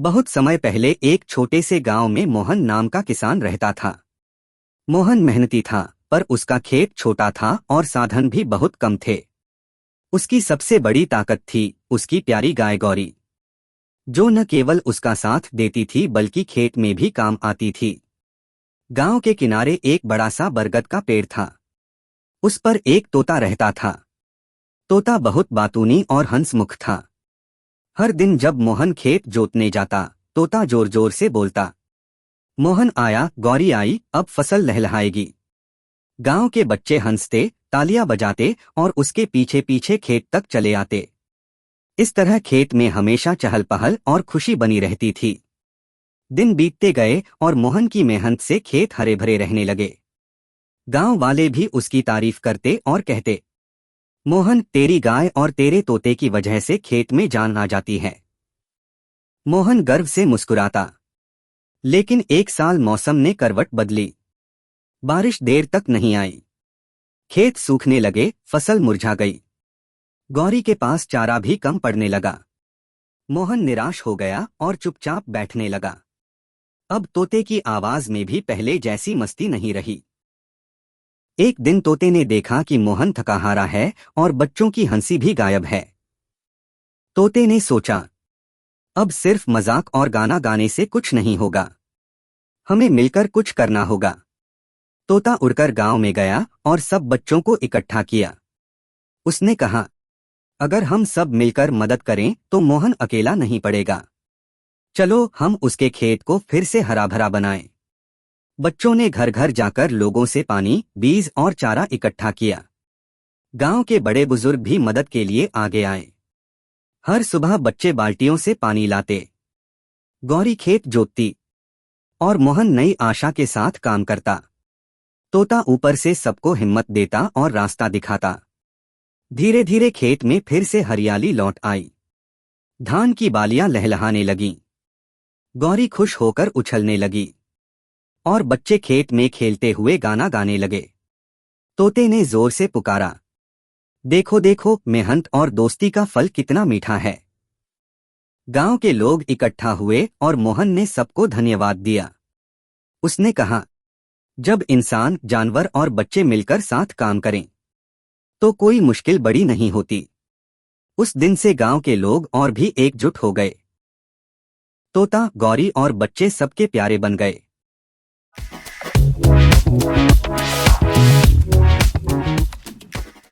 बहुत समय पहले एक छोटे से गांव में मोहन नाम का किसान रहता था। मोहन मेहनती था, पर उसका खेत छोटा था और साधन भी बहुत कम थे। उसकी सबसे बड़ी ताकत थी उसकी प्यारी गाय गौरी, जो न केवल उसका साथ देती थी बल्कि खेत में भी काम आती थी। गांव के किनारे एक बड़ा सा बरगद का पेड़ था। उस पर एक तोता रहता था। तोता बहुत बातूनी और हंसमुख था। हर दिन जब मोहन खेत जोतने जाता, तोता जोर जोर से बोलता, मोहन आया, गौरी आई, अब फसल लहलहाएगी। गांव के बच्चे हंसते, तालियां बजाते और उसके पीछे पीछे खेत तक चले आते। इस तरह खेत में हमेशा चहल पहल और खुशी बनी रहती थी। दिन बीतते गए और मोहन की मेहनत से खेत हरे भरे रहने लगे। गांव वाले भी उसकी तारीफ करते और कहते, मोहन, तेरी गाय और तेरे तोते की वजह से खेत में जान आ जाती है। मोहन गर्व से मुस्कुराता। लेकिन एक साल मौसम ने करवट बदली। बारिश देर तक नहीं आई। खेत सूखने लगे, फसल मुरझा गई। गौरी के पास चारा भी कम पड़ने लगा। मोहन निराश हो गया और चुपचाप बैठने लगा। अब तोते की आवाज में भी पहले जैसी मस्ती नहीं रही। एक दिन तोते ने देखा कि मोहन थकाहारा है और बच्चों की हंसी भी गायब है। तोते ने सोचा, अब सिर्फ मजाक और गाना गाने से कुछ नहीं होगा। हमें मिलकर कुछ करना होगा। तोता उड़कर गांव में गया और सब बच्चों को इकट्ठा किया। उसने कहा, अगर हम सब मिलकर मदद करें तो मोहन अकेला नहीं पड़ेगा। चलो हम उसके खेत को फिर से हरा भरा बनाएं। बच्चों ने घर घर जाकर लोगों से पानी, बीज और चारा इकट्ठा किया। गांव के बड़े बुजुर्ग भी मदद के लिए आगे आए। हर सुबह बच्चे बाल्टियों से पानी लाते। गौरी खेत जोतती और मोहन नई आशा के साथ काम करता। तोता ऊपर से सबको हिम्मत देता और रास्ता दिखाता। धीरे धीरे खेत में फिर से हरियाली लौट आई। धान की बालियां लहलहाने लगीं। गौरी खुश होकर उछलने लगी और बच्चे खेत में खेलते हुए गाना गाने लगे। तोते ने जोर से पुकारा, देखो देखो, मेहनत और दोस्ती का फल कितना मीठा है। गांव के लोग इकट्ठा हुए और मोहन ने सबको धन्यवाद दिया। उसने कहा, जब इंसान, जानवर और बच्चे मिलकर साथ काम करें तो कोई मुश्किल बड़ी नहीं होती। उस दिन से गांव के लोग और भी एकजुट हो गए। तोता, गौरी और बच्चे सबके प्यारे बन गए।